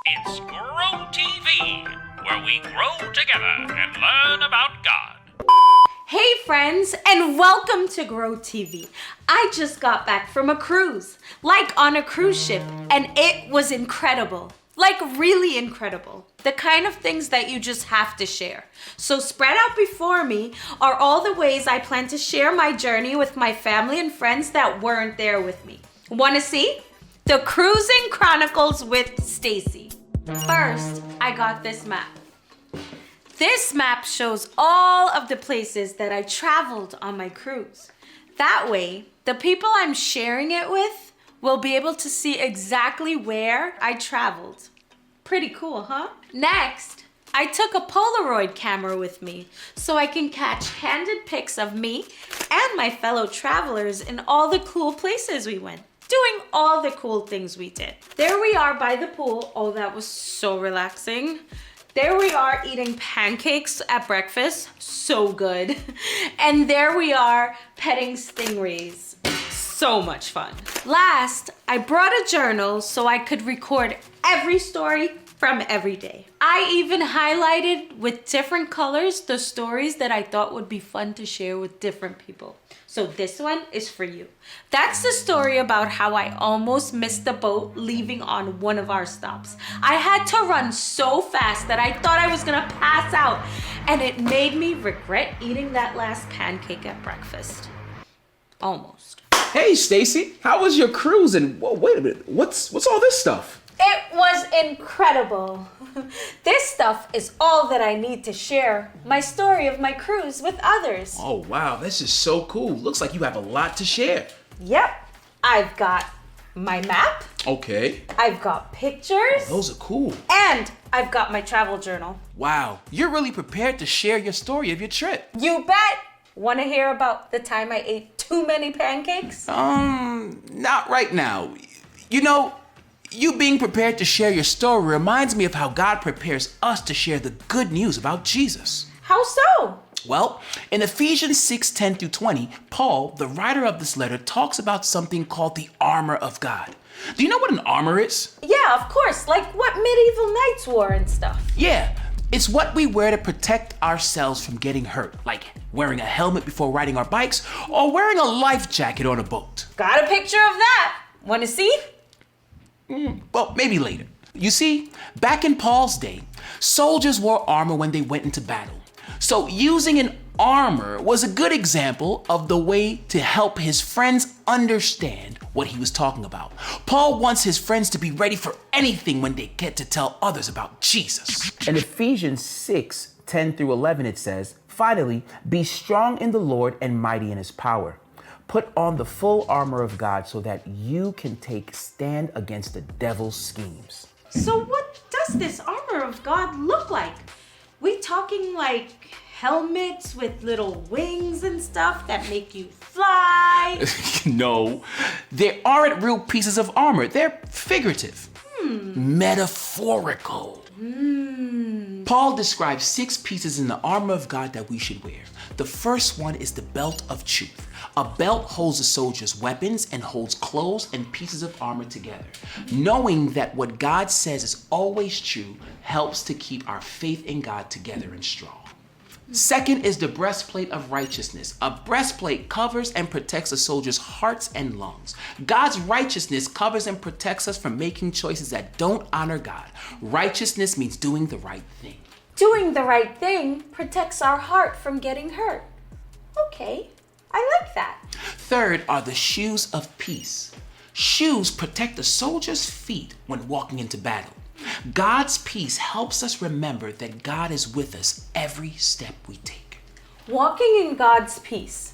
It's Grow TV, where we grow together and learn about God. Hey friends, and welcome to Grow TV. I just got back from a cruise, like on a cruise ship, and it was incredible. Like really incredible. The kind of things that you just have to share. So spread out before me are all the ways I plan to share my journey with my family and friends that weren't there with me. Want to see? The Cruising Chronicles with Stacy. First, I got this map. This map shows all of the places that I traveled on my cruise. That way, the people I'm sharing it with will be able to see exactly where I traveled. Pretty cool, huh? Next, I took a Polaroid camera with me so I can catch candid pics of me and my fellow travelers in all the cool places we went, doing all the cool things we did. There we are by the pool. Oh, that was so relaxing. There we are eating pancakes at breakfast, so good. And there we are petting stingrays, so much fun. Last, I brought a journal so I could record every story from every day. I even highlighted with different colors the stories that I thought would be fun to share with different people. So this one is for you. That's the story about how I almost missed the boat leaving on one of our stops. I had to run so fast that I thought I was gonna pass out, and it made me regret eating that last pancake at breakfast. Almost. Hey Stacy, how was your cruise? And wait a minute, what's all this stuff? It was incredible. This stuff is all that I need to share my story of my cruise with others. Oh wow, this is so cool. Looks like you have a lot to share. Yep, I've got my map. Okay. I've got pictures. Oh, those are cool. And I've got my travel journal. Wow, you're really prepared to share your story of your trip. You bet. Want to hear about the time I ate too many pancakes? Not right now. You know, you being prepared to share your story reminds me of how God prepares us to share the good news about Jesus. How so? Well, in Ephesians 6:10-20, Paul, the writer of this letter, talks about something called the armor of God. Do you know what an armor is? Yeah, of course, like what medieval knights wore and stuff. Yeah, it's what we wear to protect ourselves from getting hurt, like wearing a helmet before riding our bikes or wearing a life jacket on a boat. Got a picture of that. Want to see? Well, maybe later. You see, back in Paul's day, soldiers wore armor when they went into battle. So using an armor was a good example of the way to help his friends understand what he was talking about. Paul wants his friends to be ready for anything when they get to tell others about Jesus. In Ephesians 6:10-11, it says, "Finally, be strong in the Lord and mighty in his power. Put on the full armor of God so that you can take stand against the devil's schemes." So what does this armor of God look like? We talking like helmets with little wings and stuff that make you fly? No, they aren't real pieces of armor. They're figurative, metaphorical. Paul describes 6 pieces in the armor of God that we should wear. The first one is the belt of truth. A belt holds a soldier's weapons and holds clothes and pieces of armor together. Knowing that what God says is always true helps to keep our faith in God together and strong. Second is the breastplate of righteousness. A breastplate covers and protects a soldier's hearts and lungs. God's righteousness covers and protects us from making choices that don't honor God. Righteousness means doing the right thing. Doing the right thing protects our heart from getting hurt. Okay, I like that. Third are the shoes of peace. Shoes protect the soldier's feet when walking into battle. God's peace helps us remember that God is with us every step we take. Walking in God's peace.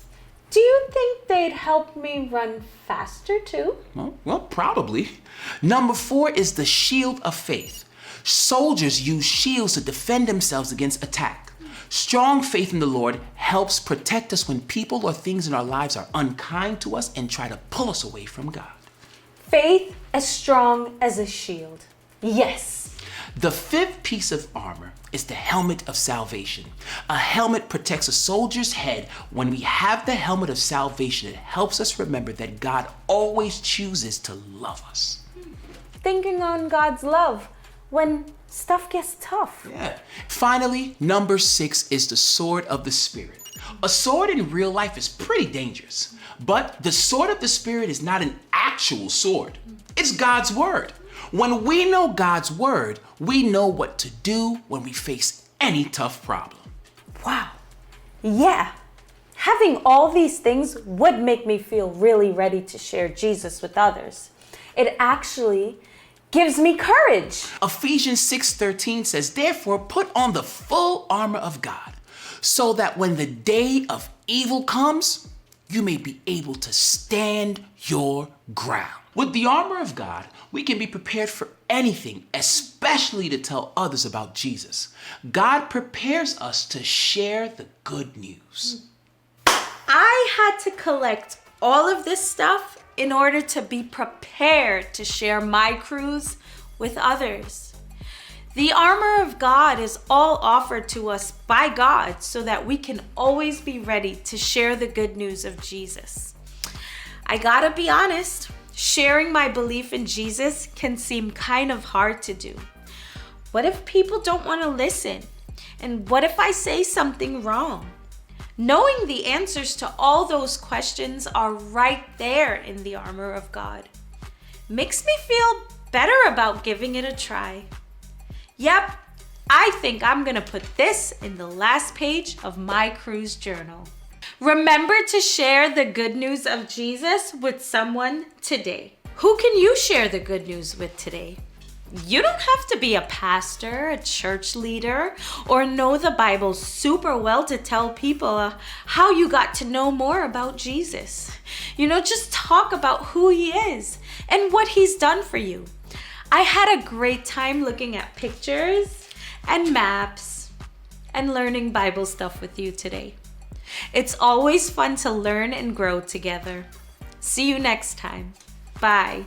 Do you think they'd help me run faster too? Well, probably. Number 4 is the shield of faith. Soldiers use shields to defend themselves against attack. Strong faith in the Lord helps protect us when people or things in our lives are unkind to us and try to pull us away from God. Faith as strong as a shield. Yes. The 5th piece of armor is the helmet of salvation. A helmet protects a soldier's head. When we have the helmet of salvation, it helps us remember that God always chooses to love us. Thinking on God's love, when stuff gets tough. Yeah. Finally, number 6 is the sword of the Spirit. A sword in real life is pretty dangerous, but the sword of the Spirit is not an actual sword. It's God's word. When we know God's word, we know what to do when we face any tough problem. Wow. Yeah. Having all these things would make me feel really ready to share Jesus with others. It actually gives me courage. Ephesians 6:13 says, "Therefore put on the full armor of God, so that when the day of evil comes, you may be able to stand your ground." With the armor of God, we can be prepared for anything, especially to tell others about Jesus. God prepares us to share the good news. I had to collect all of this stuff in order to be prepared to share my cruise with others. The armor of God is all offered to us by God so that we can always be ready to share the good news of Jesus. I gotta be honest, sharing my belief in Jesus can seem kind of hard to do. What if people don't want to listen? And what if I say something wrong? Knowing the answers to all those questions are right there in the armor of God makes me feel better about giving it a try. Yep, I think I'm gonna put this in the last page of my cruise journal. Remember to share the good news of Jesus with someone today. Who can you share the good news with today? You don't have to be a pastor, a church leader, or know the Bible super well to tell people how you got to know more about Jesus. Just talk about who he is and what he's done for you. I had a great time looking at pictures and maps and learning Bible stuff with you today. It's always fun to learn and grow together. See you next time. Bye.